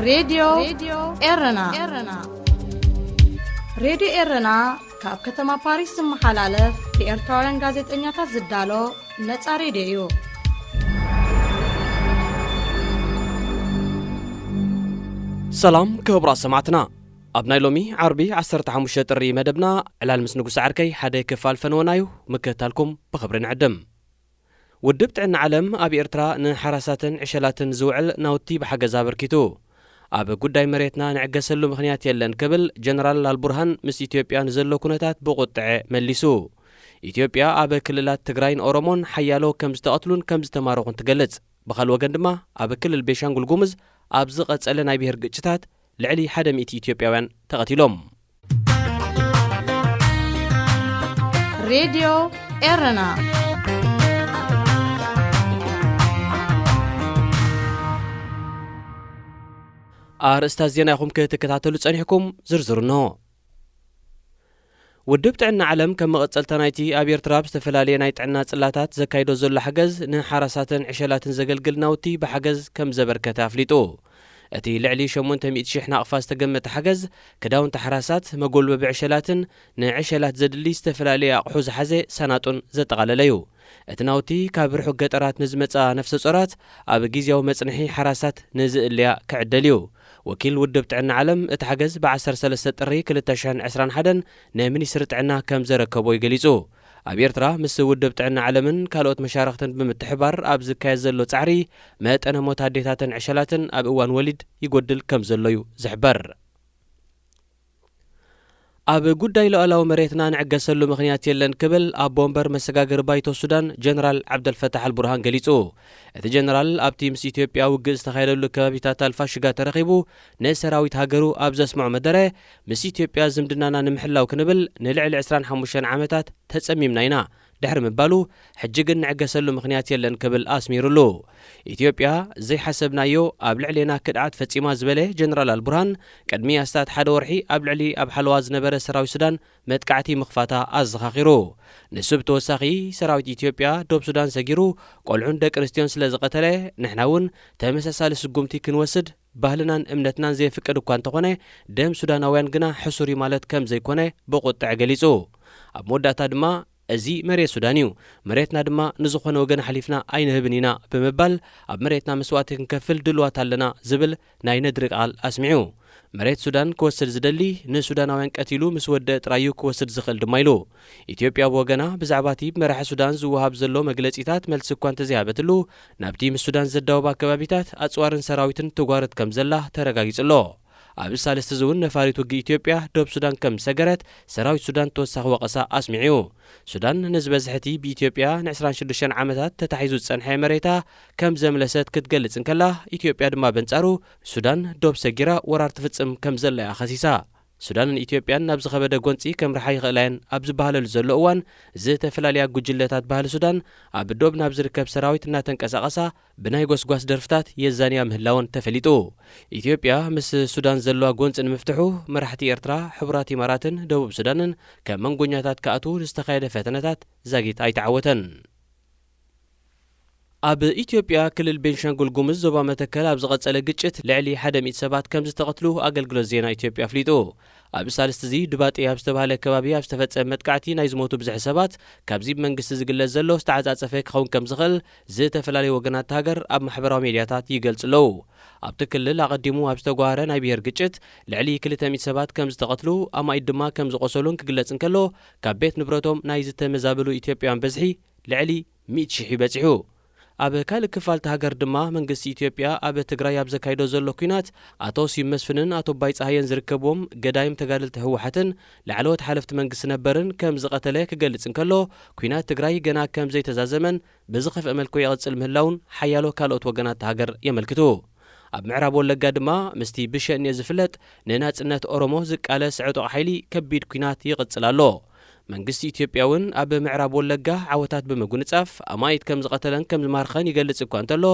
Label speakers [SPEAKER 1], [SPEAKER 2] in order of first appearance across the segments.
[SPEAKER 1] راديو إيرنا راديو إيرنا كاب كتما باريس محلالف لإرتوران غازت إنياتا زدالو نتا راديو
[SPEAKER 2] سلام كبرى سمعتنا أبناء لومي عربي 15 طري مدبنا على المسنق سعركي حدا كفال فنونايو مكتالكم بخبرنا عدم ودبت عن علم أبي إرترا نحراسات عشلات زوعل ناوتي بحاجة بركيتو أبي قداي مريتنا نعجسلو مخنيات يلن قبل جنرال البرهان مس إثيوبيا نزلو كنتات بقطع مليسو إثيوبيا أبي كللات تجراين أورمون حيالو كم استقتلون كم استمارون تجلت بخل وجندما أبي كل البيشانجول جومز أبزقت ألنا بيهرج جتات لعلي حدا مئة إثيوبياوان تقتلهم
[SPEAKER 1] راديو إيرنا
[SPEAKER 2] أستاذينا يخم كتكتاتلو تصنيحكم زرزرنو ودبت عنا علم كم قتل تنايتي أبير تراب استفلالي نايت عنا تسلاتات زكايدو زل حجز نحراسات عشلات زقلقل ناوتي بحجز كم زبركة فليتو أتي لعلي شمونت مئة شحنة أقفاز تقمت حجز كداون تحراسات مقول ببعشلات نعشلات زدلي استفلالي أقحوز حزي سناتون زتغلليو اتناوتي كابر حقترات نزمتا نفس صورات أب جيزيو مصنحي حراسات نزق اللي كعدليو وكيل ودبت عنا علم اتحجز بعسر سلسة طري كلتاشان عسران حدن نامني سرت عنا كم زركبو يقليزو أبيرترا مس ودبت عنا علمن كالوت مشارختن بمتحبر أب زكاية زلو تعري مات أنا موت هديتاتن عشلاتن أب أوان ولد يقدل كم زلو زحبر أب قداي لألاو مريتنا نعقسلو مخنيات يلن كبل أب بومبر مساقاقر بايتو السودان جنرال عبد الفتاح البرهان قليتو ات جنرال أب تيمس إثيوبيا وقز تخيلو كبابيتات الفاشقا ترخيبو نسراويت هاقرو أب زسمعو مدره مس إثيوبيا زمدنانا نمحلاو كنبل نلعل 25 عامتات تسميم ناينا دحر مبالو حجقن نعقسلو مخنيات يلن كبل آسميرلو إثيوبيا زي حسبنايو أبلع لنا كدعات فتيما زبله جنرال البرهان قدمي أستاد حدا ورحي أبلعلي أب حلواز نبرة سراوي السودان متقعتي مخفاتا أزخاخيرو نسب توساخي سراوي إثيوبيا دوب سودان سجيرو قولعون دك رستيون سلازقتله نحناون تمساسال سقومتي كنوسد ባህልናን እምነትናን ዘይፍቀድ እኳ እንተኾነ ደም ሱዳናውያን ግና ሕሱሪ ማለት ከም ዘይኮነ ብቁጥዕ ገሊጹ ኣብ መወዳእታ ድማ እዚ መሬት ሱዳን እዩ መሬትና ድማ ንዝኾነ ወገን ሓሊፍና ኣይንህብን ኢና ብምባል ኣብ መሬትና መስዋዕቲ ክንከፍል ድልዋት ኣለና ዝብል ናይ ነድሪ ቃል ኣስሚዑ መሬት ሱዳን ክወስድ ዝደሊ ንሱዳናውያን ቀቲሉ ምስ ወደ ጥራዩ ክወስድ ዝኽእል ድማ ኢሉ ኢትዮጵያ ብወገና ብዛዕባ እቲ መራሒ ሱዳን ዝወሃብ ዘሎ መግለፂታት መልሲ እኳ እንተዘይሃበትሉ ናብቲ ምስ ሱዳን ዘዳወባ ከባቢታት ኣፅዋርን ሰራዊትን ትጓርት ከም ዘላ ተረጋጊፅሎ ኣብ ሳልስተ ዝውን ነፋሪት ውጊ ኢትዮጵያ ዶብ ሱዳን ከም ሰገረት ሰራዊት ሱዳን ተወሳኺ ወቀሳ ኣስሚዑ ሱዳን ንዝበዝሕቲ ብኢትዮጵያ ን26 ዓመታት ተታሒዙ ዝጸንሐ መሬታ ከም ዘምለሰት ክትገልጽ እንከላ ኢትዮጵያ ድማ በንጻሩ ሱዳን ዶብ ሰጊራ ወራር ትፍጽም ከም ዘላ እያ ኸሲሳ ሱዳንን ኢትዮጵያን ናብ ዝኸበደ ጎንፂ ከም ረሓ ይኽእላየን ኣብ ዝበሃለሉ ዘሎ እዋን ዝተፈላለያ ጉጅለታት ባህሊ ሱዳን ኣብ ዶብ ናብ ዝርከብ ሰራዊት እናተንቀሳቐሳ ብናይ ጎስጓስ ደርፍታት የዛንያ ምህላውን ተፈሊጡ ኢትዮጵያ ምስ ሱዳን ዘለዋ ጎንፂ ንምፍትሑ መራሕቲ ኤርትራ ሕቡራት ኢማራትን ደቡብ ሱዳንን ከም መንጎኛታት ከኣቱ ዝተኻየደ ፈተነታት ዛጊት ኣይተዓወተን ኣብ ኢትዮጵያ ክልል ቤንሻንጉል ጉሙዝ ዞባ መተከል ኣብ ዝቐጸለ ግጭት ልዕሊ 100 ሰባት ከም ዝተቐትሉ ኣገልግሎት ዜና ኢትዮጵያ ኣፍሊጡ ኣብ ሳልስተ እዚ ድባጤ ኣብ ዝተባሃለ ከባቢ ኣብ ዝተፈጸመ መጥቃዕቲ ናይ ዝሞቱ ብዙሕ ሰባት ካብዚ ብመንግስቲ ዝግለጽ ዘሎ ዝተዓጻጸፈ ክኸውን ከም ዝኽእል ዝተፈላለዩ ወገናት ሃገር ኣብ ማሕበራዊ ሚድያታት ይገልጹ ኣለዉ ኣብቲ ክልል ኣቐዲሙ ኣብ ዝተጓሃረ ናይ ብሄር ግጭት ልዕሊ 200 ሰባት ከም ዝተቐትሉ ኣማኢድ ድማ ከም ዝቆሰሉን ክግለጽ እንከሎ ካብ ቤት ንብረቶም ናይ ዝተመዛበሉ ኢትዮጵያውያን በዝሒ ልዕሊ 100,000 ይበጽሑ ኣብ ካልእ ክፋልቲ ሃገር ድማ መንግስቲ ኢትዮጵያ ኣብ ትግራይ ኣብ ዘካይዶ ዘሎ ኩናት ኣቶ ሲም መስፍንን ኣቶ ባይ ፀሃየን ዝርከብዎም ገዳይም ተጋደልቲ ህወሓትን ላዕለዎት ሓለፍቲ መንግስቲ ነበርን ከም ዝቐተለ ክገልጽ እንከሎ ኩናት ትግራይ ገና ከም ዘይተዛዘመን ብዝኸፍአ መልክዑ ይቕጽል ምህላውን ሓያሎ ካልኦት ወገናት ሃገር የመልክቱ ኣብ ምዕራብ ወለጋ ድማ ምስቲ ብሸእንየ ዝፍለጥ ንናጽነት ኦሮሞ ዝቃለስ ዕጡቕ ሓይሊ ከቢድ ኩናት ይቕጽል ኣሎ መንግስቲ ኢትዮጵያውን ኣብ ምዕራብ ወለጋ ዓወታት ብምጉንጻፍ ኣማይት ከም ዝቐተለን ከም ዝማርኸን ይገልጽ እኳ እንተሎ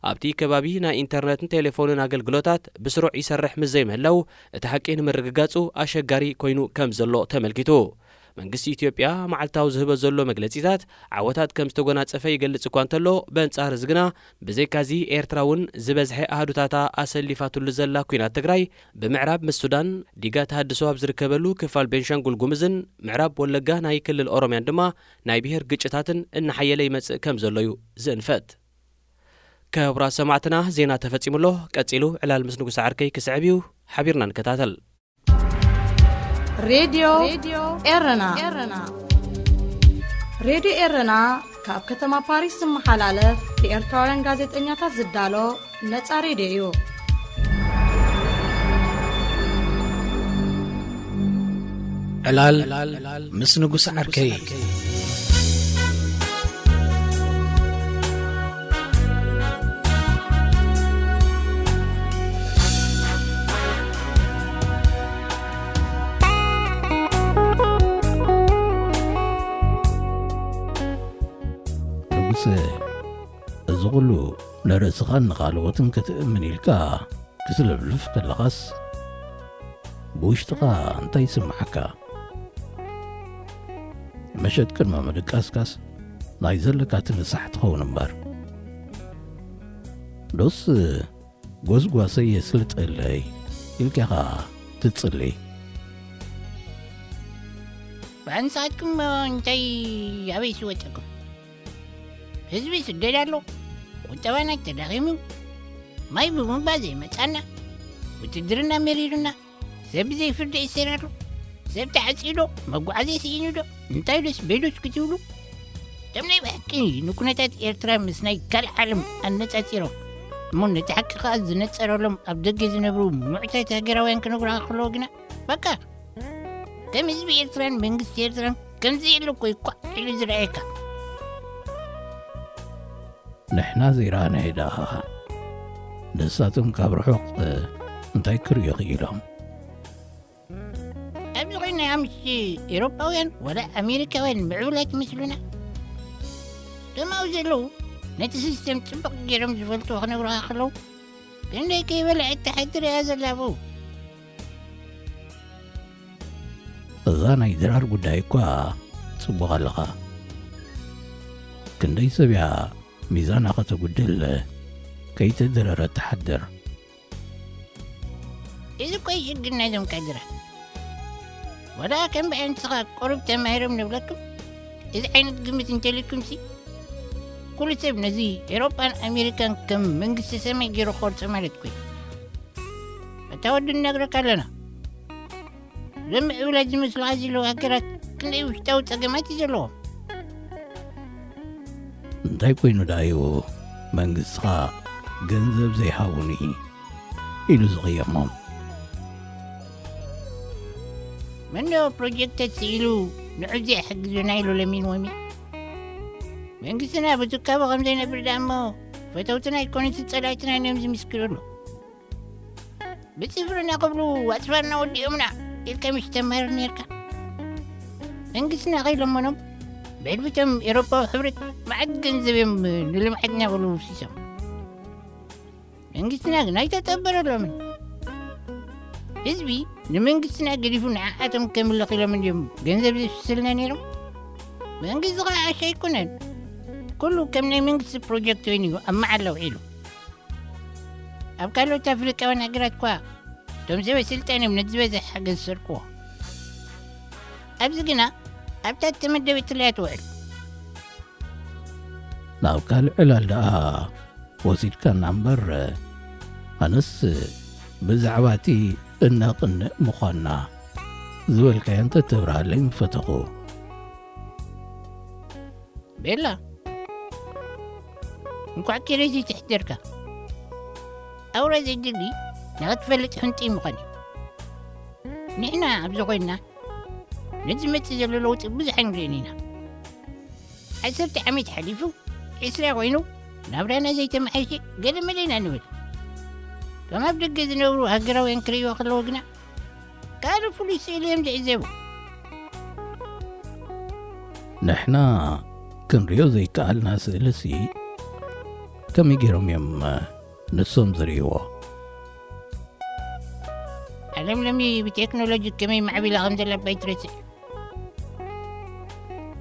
[SPEAKER 2] ኣብቲ ከባቢ ናይ ኢንተርኔትን ቴሌፎንን ኣገልግሎታት ብስሩዕ ይሰርሕ ምስ ዘይምህላው እቲ ሓቂ ንምርግጋጹ ኣሸጋሪ ኮይኑ ከም ዘሎ ተመልኪቱ መንግስቲ ኢትዮጵያ መዓልታዊ ዝህበ ዘሎ መግለጺታት ዓወታት ከም ዝተጎናጸፈ ይገልጽ እኳ እንተሎ በንጻር ዝግና ብዘይካዚ ኤርትራ እውን ዝበዝሐ ኣህዱታታ ኣሰሊፋትሉ ዘላ ኩናት ትግራይ ብምዕራብ ምስ ሱዳን ዲጋ ተሃድሶ ኣብ ዝርከበሉ ክፋል ቤንሻንጉል ጉምዝን ምዕራብ ወለጋ ናይ ክልል ኦሮምያን ድማ ናይ ብሔር ግጭታትን እናሓየለ ይመጽእ ከም ዘሎ እዩ ዝንፈት كبرا سمعتنا زينة تفتصيم له قتيلو علال مس نغس عركي كسعبيو حبيرنا نكتاتل
[SPEAKER 1] راديو إرنا راديو إرنا كاب كتما باريس محلالف بإرتوران غازيتنياتا زدالو نصا راديو
[SPEAKER 3] علال مس نغس عركي زغلو لرزقان غالوتن كتأمن إلكا كسلفلف كالغاس بوشتغا انتا يسمحكا مشهد كلمة ملك أسكاس نايزلكا تنسحت خو نمبر دوس غوزغوا سيسلت إلي إلكا تتصلي
[SPEAKER 4] بعد ساعتكم انتي عبي سويتكم ህዝቢ ስደድ ኣሎ ቁጠባና ተዳኺሙ ማይ ብምባዘይ መጻና ውትድርና መሪሩና ሰብ ዘይፍርድ ይሰራሉ ሰብ ተዓጺዶ መጓዓዝያ ሲኢኑዶ እንታይ ደስ ቤዶች ክትብሉ ደምናይ ባቂ ንኩነታት ኤርትራ ምስ ናይ ካልእ ዓለም ኣነጻጺሮ እሞ ነቲ ሓቂ ከዓ ዝነጸረሎም ኣብ ደገ ዝነብሩ ሙዕታት ሃገራውያን ክነግሩካ ከለዎ ግና በቃ ከም ህዝቢ ኤርትራን መንግስቲ ኤርትራን ከምዚ ኢሉ እኮ ይኳዕ ኢሉ ዝረአየካ
[SPEAKER 3] نحنا زيران هيدا نساتهم كابرحوق انتاي كريو خيلهم
[SPEAKER 4] أبغينا أمشي أوروباوين ولا أمريكاوين معولات مثلنا لما أوزلو نتي سيستم تبقى جيرم زفلتو خنقرها خلو كنا كيف لا التحدري هذا اللابو
[SPEAKER 3] الظانا يدرار قدايكوا صبغا لغا كنا يسبيع ميزان أخذ قدل كي تدرر التحدر
[SPEAKER 4] إذا كويس قلنا لهم كدرة ولكن بعين صغار قرب تماهر من أولادكم إذا عينت قمت انت لكم سي كل سبب نزي أوروبا أمريكان كم من قصة سمي جيرو خور سمالت كوي فتود النقرة كالنا لما أولاد مثل هذه لو هكرات كنا يوشتاو تقماتي جلوهم
[SPEAKER 3] እንታይ ኮይኑ ዳዮ መንግስትኻ ገንዘብ ዘይሃውኒ ኢሉ ዝቕየሞም
[SPEAKER 4] منو بروجكتات سيلو نعزي حقزونا إلو لمين ومي منقسنا بتوكابو غمزينا بردامو فتوتنا يكون تتصلايتنا نمزي مسكرولو بتسفرنا قبلو واتفرنا ودي أمنا إلكا مشتمر نيركا منقسنا غير لمنو بعلبتهم أوروبا وحبرت معك جنزبهم نلمحتنا غلو سيسم منقسنا نايتا تبرر لمن حزبي نمنقسنا قريفون عقاتهم كامل لقيلة من يوم جنزب سلنا نيرم منقس غا عشاي كنان كله كمنا منقس بروجكت وينيو أما علو عيلو أبقالو تافريكا وانا قرات كوا تمزيوي سلطاني من الزبازة حق السرقوة أبزقنا أبتات تمدوي تلات وعل
[SPEAKER 3] ناو قال علال دا وزيد كان نمبر أنس بزعواتي الناقن مخانا زوال كيان تتبرع لين فتقو
[SPEAKER 4] بيلا نكو عكي ريزي تحتركا أو ريزي دلي نغت فلت حنتي مخاني نحنا أبزقوينا نجمت زلولوت بزحن رينينا حسرت عميد حليفو إسرع وينو نابرانا زي تمحيشي قد ملينا نول كما بدق ذنورو هقرا وينكري وخلوقنا قالوا فلوس إليهم جعزبو
[SPEAKER 3] نحنا كنريو زي كأل ناس إلسي كم يجيرهم يم نسوم زريوه
[SPEAKER 4] علم لمي بتكنولوجي كمي معبي لغمد الله بيت رسي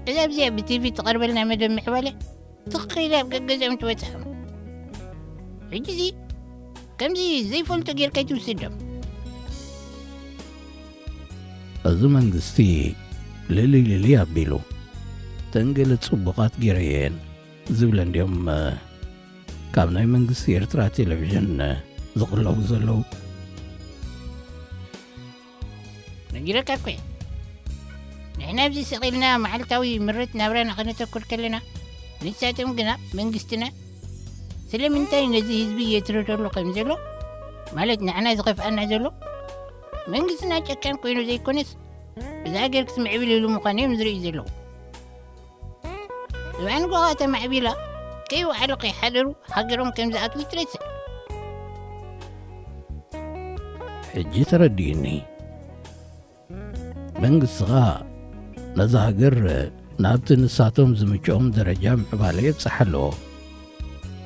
[SPEAKER 4] إذا بزي بتيفي تقرب لنا مدام محوالة تقيلة بقجزهم توتهم عجزي كم زي فلتو غير كي توسدهم
[SPEAKER 3] እዚ መንግስቲ ልልልሊ ኣቢሉ ተንገለ ጽቡቓት ጌረየን ዝብል እንዲኦም ካብ ናይ መንግስቲ ኤርትራ ቴሌቪዥን ዝቕለቡ ዘለዉ
[SPEAKER 4] نجيرك أكوي نحنا بزي سقيلنا معلتاوي مرت نابرانا خنتكر كلنا لساتهم قنا منقستنا سلم انتاي نزي هزبي يترتر له قيمزلو مالت نحنا زغف أنا زلو منقستنا كان كوينو زي كونس إذا أقرك سمع بيلي لو مقانيم زري زلو وعن قوغاتا مع بيلا كيو علقي حدرو حقرهم كم زاكلي ترسل
[SPEAKER 3] ሕጂ ተረዲእኒ መንግስትኻ ነዛ ሃገር ናብቲ ንሳቶም ዝምችኦም ደረጃ ምዕባለ የብፅሕ ኣለዎ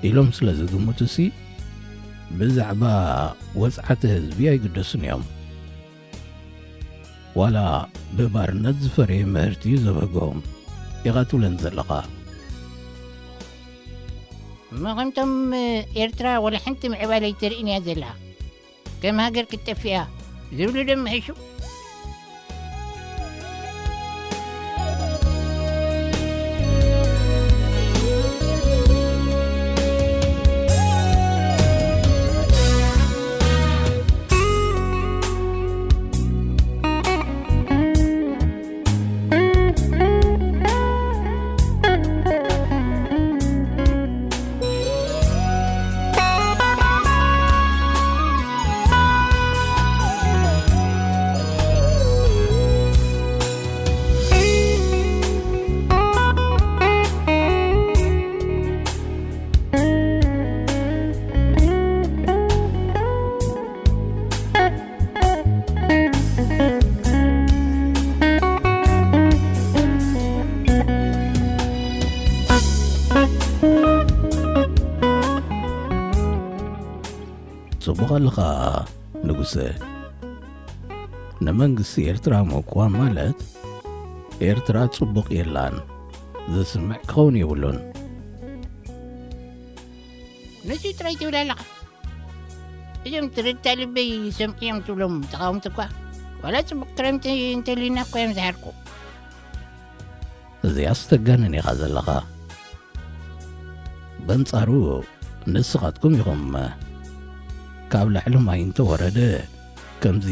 [SPEAKER 3] ኢሎም ስለ ዝግምቱ እሲ ብዛዕባ ወፅዓቲ ህዝቢ ኣይግደሱን እዮም ዋላ ብባርነት ዝፈረየ ምህርቲ እዩ ዘበግኦም ኢኻ ትብለን ዘለኻ
[SPEAKER 4] ما قمتم إرترا ولا حنت معبالي ترئني هذا كم هاجر كنت فيها زبلو دم عيشو
[SPEAKER 3] ጽቡቕ ኣለኻ ንጉሰ ንመንግስቲ ኤርትራ ምእኳን ማለት ኤርትራ ጽቡቕ የላን ዘስምዕ ክኸውን የብሉን
[SPEAKER 4] نسي تريتي ولا لا إذا تريد لبي سمعيهم تولم تقاوم تقوى ولا تبقى كرمتي انت اللي ناقوا يمزحركو
[SPEAKER 3] እዚኣ ዝተጋነን ኢኻ ዘለኻ በንጻሩ ንስኻትኩም ኢኹም ካብ ላዕሊ ማይ እንተወረደ ከምዚ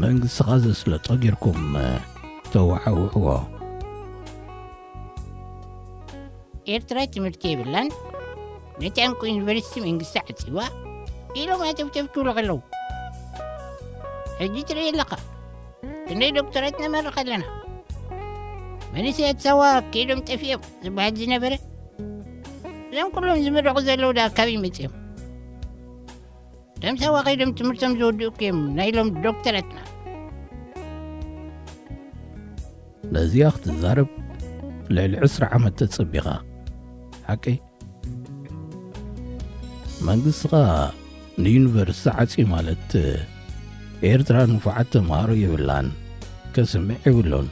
[SPEAKER 3] መንግስትኻ ዘስለጦ ጌርኩም ተወዓውዕዎ
[SPEAKER 4] ኤርትራ ትምህርቲ የብላን ነቲ ዕንቁ ዩኒቨርሲቲ መንግስቲ ዓፂዋ ኢሎም ኣተብተብትብሉ ከለዉ ሕጂ ትርኢ ኣለኻ ክንደይ ዶክተራት ነመርቕ ኣለና መንእሰያት ሰዋ ከይዶም ጠፊኦም ዝበሃል ዝነበረ እዞም ኩሎም ዝምርቑ ዘለዉ ዳ ካበይ መፅኦም ደም ሰዋ ከይዶም ትምህርቶም ዝወድኡ እዮም ናይሎም ዶክተራትና
[SPEAKER 3] ነዚኣ ክትዛረብ ልዕሊ 20 ዓመት ተጸቢኻ ሓቂ መንግስትኻ ንዩኒቨርስቲ ዓፂ ማለት ኤርትራ ንፉዓት ተምሃሮ የብላን ከስምዕ የብሎን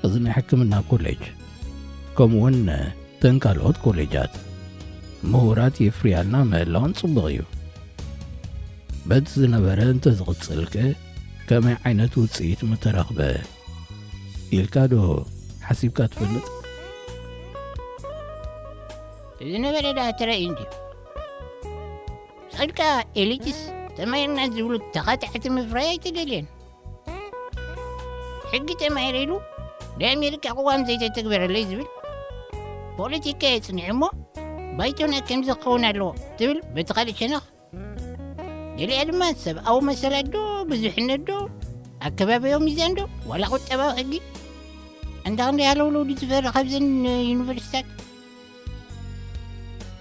[SPEAKER 3] እዚ ናይ ሕክምና ኮሌጅ ከምኡውን ተን ካልኦት ኮሌጃት ምሁራት የፍርያልና ምህላውን ጽቡቕ እዩ በቲ ዝነበረ እንተዝቕጽልከ ከመይ ዓይነት ውፅኢት ምተረኽበ ኢልካ ዶ ሓሲብካ ትፈልጥ
[SPEAKER 4] ዝነበረ ዳ ተረኢ እንዲ ሰድካ ኤሊትስ ተማይርና ዝብሉ ተኻትዕቲ ምፍራይ ኣይተደልየን ሕጊ ተማይረ ኢሉ ንኣሜሪካ ቅዋም ዘይተተግበረለይ ዝብል ፖለቲካ የጽኒዕ እሞ ባይቶና ከምዚ ክኸውን ኣለዎ ትብል በቲ ካልእ ሸነኽ ገሊኣ ድማ ሰብኣዊ መሰላት ዶ ብዙሕነት ዶ ኣከባቢያዊ ሚዛን ዶ ዋላ ቁጠባዊ ሕጊ እንዳኽንደ ያለውለውዲ ዝፈሪ ካብዘን ዩኒቨርሲታት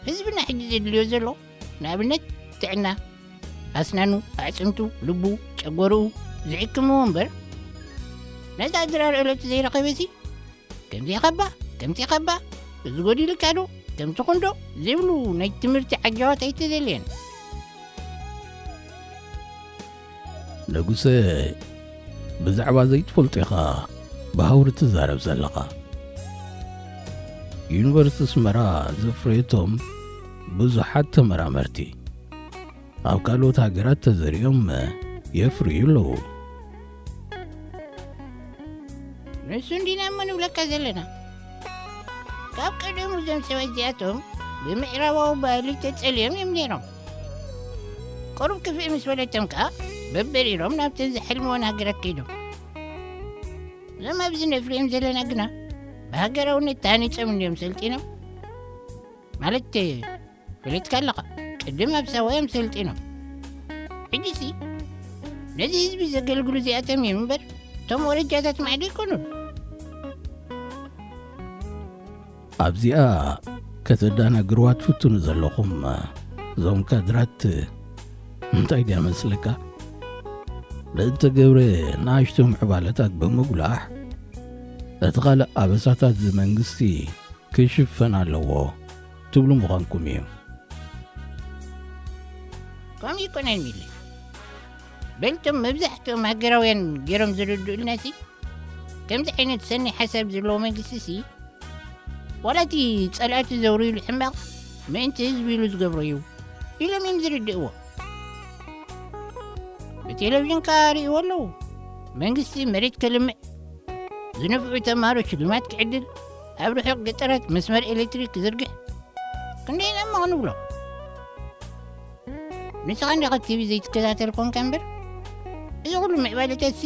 [SPEAKER 4] ህዝብና ሕጂ ዘድልዮ ዘሎ ንኣብነት ጥዕና ኣስናኑ ኣዕፅምቱ ልቡ ጨጎርኡ ዝሕክምዎ እምበር ነዛ ኣድራር ዕለቱ ዘይረኸበሲ ከምዚ ኸባ እዚ ጐዲልካ ዶ ከምቲ ኹንዶ ዘይብሉ ናይ ትምህርቲ ዓጃዋት ኣይተደልየን
[SPEAKER 3] ንጉሰ ብዛዕባ ዘይትፈልጦ ኢኻ ብሃውሪ ትዛረብ ዘለኻ ዩኒቨርሲቲ ኣስመራ ዘፍረየቶም ብዙሓት ተመራመርቲ ኣብ ካልኦት ሃገራት ተዘሪኦም የፍርዩ ኣለዉ
[SPEAKER 4] ንሱ እንዲና እሞ ንብለካ ዘለና ካብ ቀደሙ እዞም ሰባት እዚኣቶም ብምዕራባዊ ባህሊ ተጸልዮም እዮም ነይሮም ቅሩብ ክፍእ ምስ በለቶም ከዓ በበሪሮም ናብተን ዝሕልምዎን ሃገራት ከይዶም እዞም ኣብዚ ነፍርዮም ዘለና ግና ብሃገራውነት ተሃኒፆም እንዲዮም ሰልጢኖም ማለት ፍለጥካ ኣለኻ ቅድም ኣብ ሳዋዮም ሰልጢኖም ሕጂሲ ነዚ ህዝቢ ዘገልግሉ እዚኣቶም እዮም እምበር እቶም ወረጃታት ማዕዶ ይኮኑን
[SPEAKER 3] ኣብዚኣ ከተዳናግርዋ ትፍትኑ ዘለኹም እዞም ካድራት እንታይ ድያ መስለካ ለእንተገብረ ንኣሽቶም ዕባለታት ብምጉላሕ እቲ ካልእ ኣበሳታት መንግስቲ ክሽፈን ኣለዎ ትብሉ ምዃንኩም እዩ
[SPEAKER 4] ከምኡ ይኮነን ሚለ በልቶም መብዛሕትኦም ሃገራውያን ገይሮም ዝርድኡልናሲ ከምዚ ዓይነት ሰኒ ሓሳብ ዘለዎ መንግስቲ ዋላቲ ጸላእቲ ዘውርኢሉ ሕማቕ ምእንቲ ህዝቢ ኢሉ ዝገብሮ እዩ ኢሎም እዮም ዝርድእዎ ብቴሌቭዥን ከዓ ርእይዎ ኣለዉ መንግስቲ መሬት ከልምዕ ዝንፍዑ ተምሃሮ ሽልማት ክዕድል ኣብ ርሑቕ ገጠራት መስመር ኤሌክትሪክ ክዝርግሕ ክንደይና እማ ክንብሎ ንስኻ እንዲኻ ቲቪ ዘይትከታተል ኮንካ እምበር እዚ ኩሉ ምዕባለታት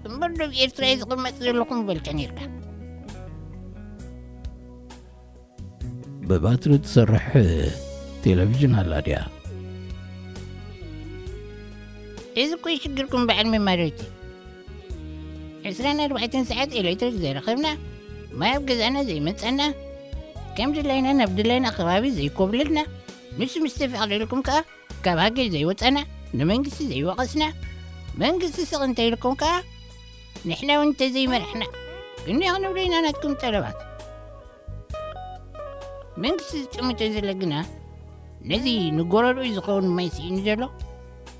[SPEAKER 4] እምበር ዶብ ኤርትራ ዝቕመጥ ዘለኹም በልካ ነርካ
[SPEAKER 3] በባትሪ ትሰርሕ ቴሌቪዥን ኣላ ድያ
[SPEAKER 4] እዚ እኮ ይሽግርኩም በዓል መማረርቲ 24 ሰዓት ኤሌክትሪክ ዘይረኸብና ማይ ኣብ ገዛና ዘይመፀና ከም ድላይና ናብ ድላይና ከባቢ ዘይኮብልልና ንሱ ምስ ተፈቕለልኩም ከዓ ካብ ሃገር ዘይወፀና ንመንግስቲ ዘይወቐስና መንግስቲ ስቕ እንተይልኩም ከዓ ንሕና እውን እንተዘይመርሕና ግን ክንብሎ ኢና ናትኩም ጠለባት መንግስቲ ዝጥምቶ ዘሎ ግና ነዚ ንጎረርኡ ዝኸውን ማይ ስኢኑ ዘሎ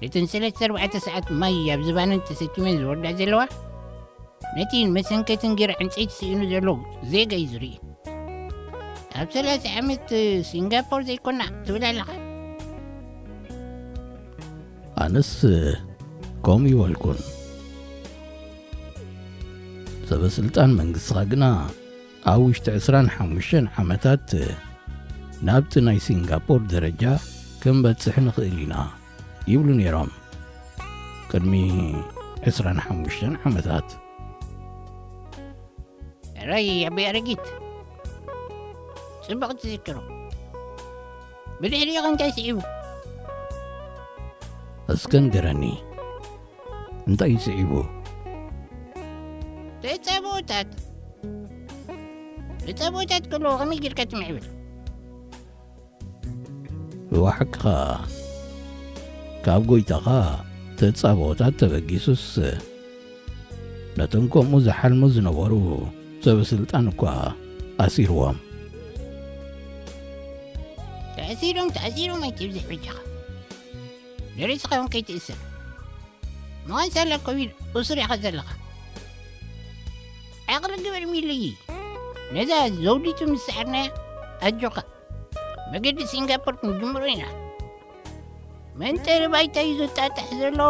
[SPEAKER 4] ነተን 3-4 ሰዓት ማይ ኣብ ዝባነን ተሰኪመን ዝወርዳ ዘለዋ ነቲ መሰንከትን ጌራ ዕንፀይቲ ስኢኑ ዘሎ ዜጋ እዩ ዝርኢ ኣብ 30 ዓመት ሲንጋፖር ዘይኮና ትብል ኣለኻ
[SPEAKER 3] ኣነስ ከምኡ ይበልኩን ሰበስልጣን መንግስትኻ ግና ኣብ ውሽጢ 25 ዓመታት ናብቲ ናይ ሲንጋፖር ደረጃ ክንበፅሕ ንኽእል ኢና ይብሉ ነይሮም ቅድሚ 25 ዓመታት
[SPEAKER 4] ራይ ኣበይ ኣረጊት ጽቡቕ ትዝክሮ ብድሕሪኡ እንታይ ስዒቡ
[SPEAKER 3] እስከንገረኒ እንታይ ስዒቡ
[SPEAKER 4] ተጸቦታት ከለዎ ከመይ ጌርካ ትምዕብል
[SPEAKER 3] ብዋሕቅኻ ካብ ጎይታኻ ተጻቦታት ተበጊሱስ ነቶም ከምኡ ዝሓልሙ ዝነበሩ ሰበስልጣን እኳ ኣሲርዎም
[SPEAKER 4] ተኣሲሮም ኣይትብዝሕ ብጃኻ ንርእስኻ እውን ከይትእስር መቐን ሳላ ኮቪድ እሱር ኢኻ ዘለኻ ዓቕሊ ግበር ሚለይ ነዛ ዘውዲቱ ምስ ሰዓርናያ ኣጆኻ መገዲ ሲንጋፖር ክንጅምሮ ኢና መንጠሪ ባይታ እዩ ዘጣጣሕ ዘሎ